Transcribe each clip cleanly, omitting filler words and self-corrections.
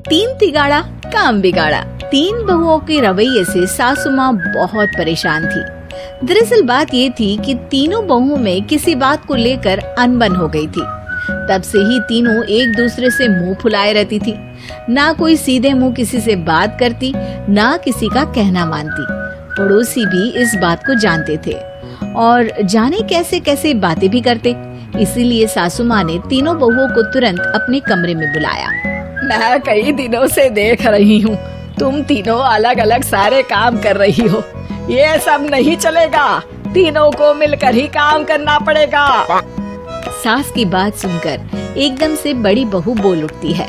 तीन तिगाड़ा काम बिगाड़ा। तीन बहुओं के रवैये से सासू माँ बहुत परेशान थी। दरअसल बात ये थी कि तीनों बहुओं में किसी बात को लेकर अनबन हो गई थी। तब से ही तीनों एक दूसरे से मुंह फुलाए रहती थी। ना कोई सीधे मुंह किसी से बात करती, ना किसी का कहना मानती। पड़ोसी भी इस बात को जानते थे और जाने कैसे कैसे बातें भी करते। इसीलिए सासू माँ ने तीनों बहुओं को तुरंत अपने कमरे में बुलाया। मैं कई दिनों से देख रही हूँ, तुम तीनों अलग अलग सारे काम कर रही हो। ये सब नहीं चलेगा, तीनों को मिलकर ही काम करना पड़ेगा। सास की बात सुनकर एकदम से बड़ी बहू बोल उठती है।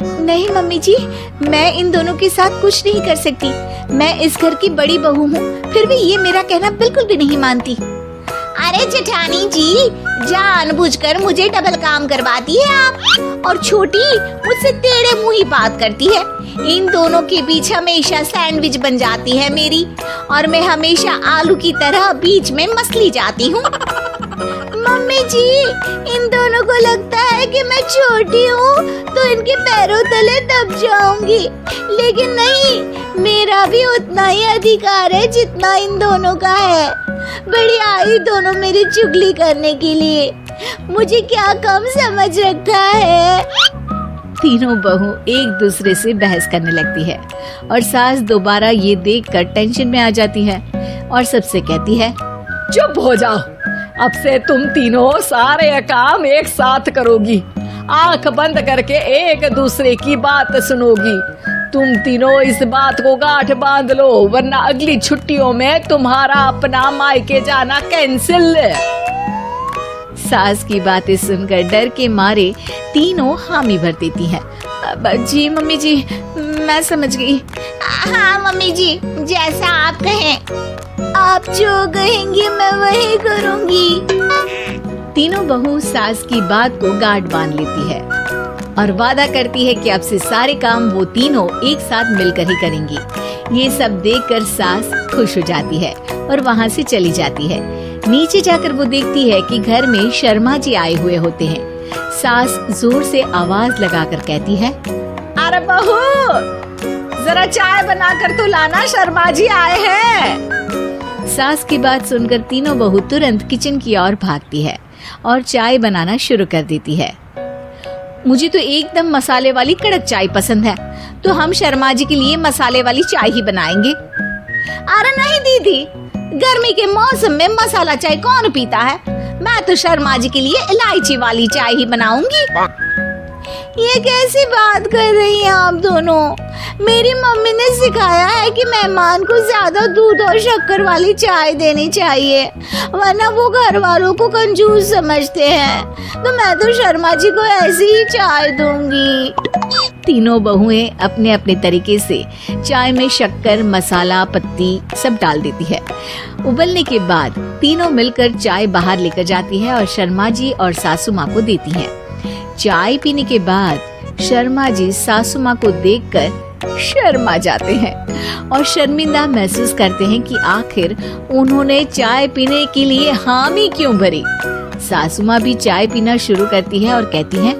नहीं मम्मी जी, मैं इन दोनों के साथ कुछ नहीं कर सकती। मैं इस घर की बड़ी बहू हूँ, फिर भी ये मेरा कहना बिल्कुल भी नहीं मानती। अरे जेठानी जी, जानबूझकर मुझे डबल काम करवाती है आप। और छोटी मुझसे टेढ़े मुंह ही बात करती है। इन दोनों के बीच हमेशा सैंडविच बन जाती है मेरी, और मैं हमेशा आलू की तरह बीच में मसली जाती हूँ। मम्मी जी, इन दोनों को लगता है कि मैं छोटी हूँ तो इनके पैरों तले दब जाऊंगी, लेकिन नहीं, मेरा भी उतना ही अधिकार है जितना इन दोनों का है। बड़ी आई दोनों मेरी चुगली करने के लिए, मुझे क्या कम समझ रखा है। तीनों बहू एक दूसरे से बहस करने लगती है और सास दोबारा ये देखकर टेंशन में आ जाती है और सबसे कहती है, चुप हो जाओ, अब से तुम तीनों सारे काम एक साथ करोगी। आंख बंद करके एक दूसरे की बात सुनोगी। तुम तीनों इस बात को गांठ बांध लो, वरना अगली छुट्टियों में तुम्हारा अपना मायके जाना कैंसिल। सास की बातें सुनकर डर के मारे तीनों हामी भर देती हैं। जी मम्मी जी, मैं समझ गई। हाँ मम्मी जी, जैसा आप कहें। आप जो कहेंगी मैं वही करूँगी। तीनों बहू सास की बात को गांठ बांध लेती है और वादा करती है कि अब से सारे काम वो तीनों एक साथ मिलकर ही करेंगी। ये सब देखकर सास खुश हो जाती है और वहाँ से चली जाती है। नीचे जाकर वो देखती है कि घर में शर्मा जी आए हुए होते हैं। सास जोर से आवाज लगाकर कहती है, अरे बहू, जरा चाय बनाकर तो लाना, शर्मा जी आए हैं। सास की बात सुनकर तीनों बहू तुरंत किचन की ओर भागती है और चाय बनाना शुरू कर देती है। मुझे तो एकदम मसाले वाली कड़क चाय पसंद है, तो हम शर्मा जी के लिए मसाले वाली चाय ही बनाएंगे। अरे नहीं दीदी, गर्मी के मौसम में मसाला चाय कौन पीता है? मैं तो शर्मा जी के लिए इलायची वाली चाय ही बनाऊंगी। ये कैसी बात कर रही हैं आप दोनों? मेरी मम्मी ने सिखाया है कि मेहमान को ज्यादा दूध और शक्कर वाली चाय देनी चाहिए, वरना वो घर वालों को कंजूस समझते हैं। तो मैं तो शर्मा जी को ऐसी ही चाय दूंगी। तीनों बहुएं अपने अपने तरीके से चाय में शक्कर, मसाला, पत्ती सब डाल देती है। उबलने के बाद तीनों मिलकर चाय बाहर लेकर जाती है और शर्मा जी और सासू माँ को देती हैं। चाय पीने के बाद शर्मा जी सासू माँ को देखकर शर्मा जाते हैं और शर्मिंदा महसूस करते हैं कि आखिर उन्होंने चाय पीने के लिए हामी क्यों भरी। सासू माँ भी चाय पीना शुरू करती है और कहती हैं,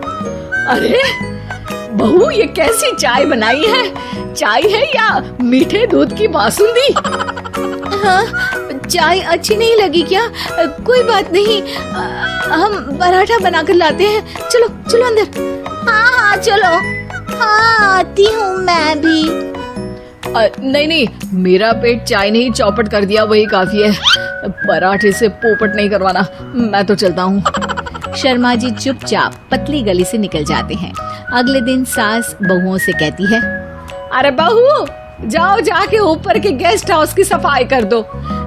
अरे बहू, ये कैसी चाय बनाई है? चाय है या मीठे दूध की बासुंदी? हाँ, चाय अच्छी नहीं लगी क्या? कोई बात नहीं, हम पराठा बनाकर लाते हैं। चलो चलो अंदर। हाँ हाँ चलो। हाँ आती हूँ मैं भी। नहीं नहीं, मेरा पेट चाय ने ही चौपट कर दिया, वही काफी है। पराठे से पोपट नहीं करवाना, मैं तो चलता हूँ। शर्मा जी चुपचाप पतली गली से निकल जाते हैं। अगले दिन सास बहुओं से कहती है, अरे बहू, जाओ जाके ऊपर के गेस्ट हाउस की सफाई कर दो।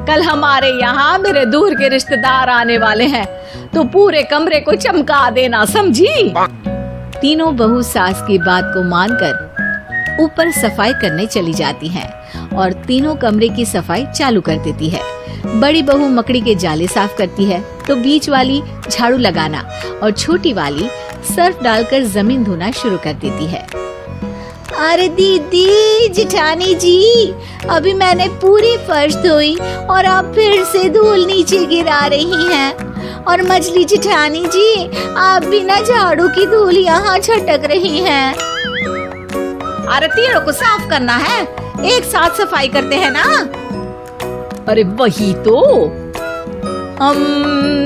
कल हमारे यहाँ मेरे दूर के रिश्तेदार आने वाले हैं, तो पूरे कमरे को चमका देना, समझी? तीनों बहू सास की बात को मानकर ऊपर सफाई करने चली जाती हैं और तीनों कमरे की सफाई चालू कर देती है। बड़ी बहू मकड़ी के जाले साफ करती है, तो बीच वाली झाड़ू लगाना और छोटी वाली सर्फ डालकर जमीन धोना शुरू कर देती है। अरे दीदी, जेठानी जी, अभी मैंने पूरी फर्श धोई और आप फिर से धूल नीचे गिरा रही हैं। और मछली जेठानी जी, आप बिना झाड़ू की धूल यहाँ छटक रही हैं। अरे तीनों को साफ करना है, एक साथ सफाई करते हैं ना। अरे वही तो, हम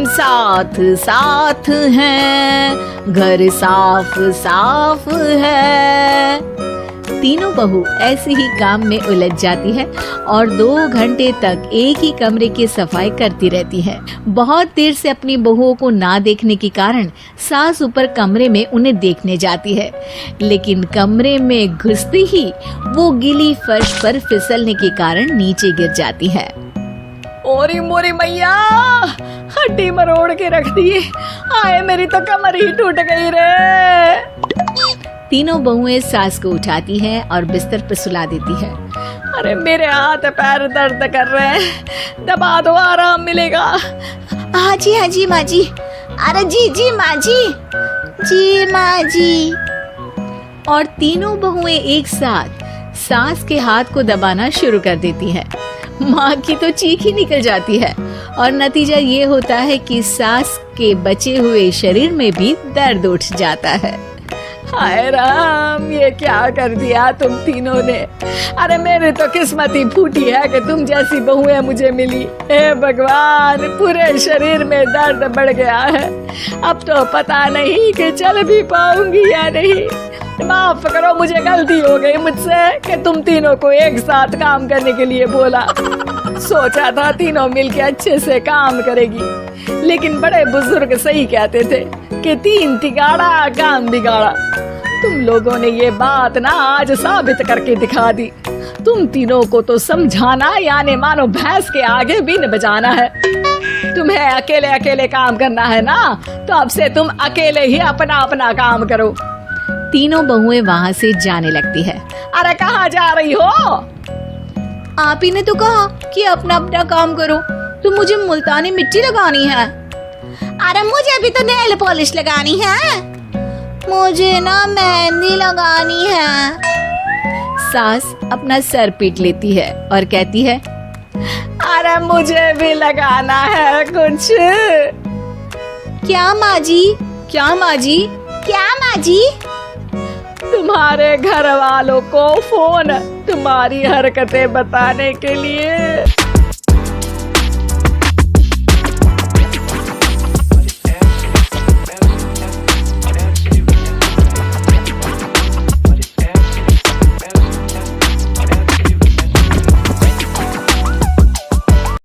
साथ साथ हैं, घर साफ साफ है। तीनों बहू ऐसे ही काम में उलझ जाती है और 2 घंटे तक एक ही कमरे की सफाई करती रहती है। बहुत देर से अपनी बहुओं को ना देखने के कारण सास ऊपर कमरे में उन्हें देखने जाती है, लेकिन कमरे में घुसते ही वो गीली फर्श पर फिसलने के कारण नीचे गिर जाती है। ओरी मोरी मैया, हड्डी मरोड़ के रख दी। आए मेरी तो कमर ही टूट गई रे। तीनों बहुएं सास को उठाती हैं और बिस्तर पर सुला देती है। अरे मेरे हाथ पैर दर्द कर रहे हैं, दबा दो आराम मिलेगा। हाँ जी माँ जी। अरे जी माँ जी माँ जी। और तीनों बहुएं एक साथ सास के हाथ को दबाना शुरू कर देती हैं। माँ की तो चीख ही निकल जाती है और नतीजा ये होता है कि सास के बचे हुए शरीर में भी दर्द उठ जाता है। हाय राम, ये क्या कर दिया तुम तीनों ने। अरे मेरी तो किस्मत ही फूटी है कि तुम जैसी बहुएं मुझे मिली। हे भगवान, पूरे शरीर में दर्द बढ़ गया है। अब तो पता नहीं कि चल भी पाऊंगी या नहीं। माफ करो, मुझे गलती हो गई मुझसे कि तुम तीनों को एक साथ काम करने के लिए बोला। सोचा था तीनों मिलके अच्छे से काम करेगी, लेकिन बड़े बुजुर्ग सही कहते थे कि 3 तिगाड़ा काम बिगाड़ा। तुम लोगों ने ये बात ना आज साबित करके दिखा दी। तुम तीनों को तो समझाना यानी मानो भैंस के आगे बीन बजाना है। तुम्हें अकेले अकेले काम करना है ना, तो अब से तुम अकेले ही अपना अपना काम करो। तीनों बहुएं वहाँ से जाने लगती है। अरे कहाँ जा रही हो? आप ही ने तो कहा कि अपना अपना काम करो, तो मुझे मुल्तानी मिट्टी लगानी है। अरे मुझे भी तो नेल पॉलिश लगानी है। मुझे ना मेहंदी लगानी है। सास अपना सर पीट लेती है और कहती है, अरे मुझे भी लगाना है कुछ। क्या माँ जी? क्या माँ जी? क्या माँ जी? तुम्हारे घर वालों को फोन तुम्हारी हरकतें बताने के लिए।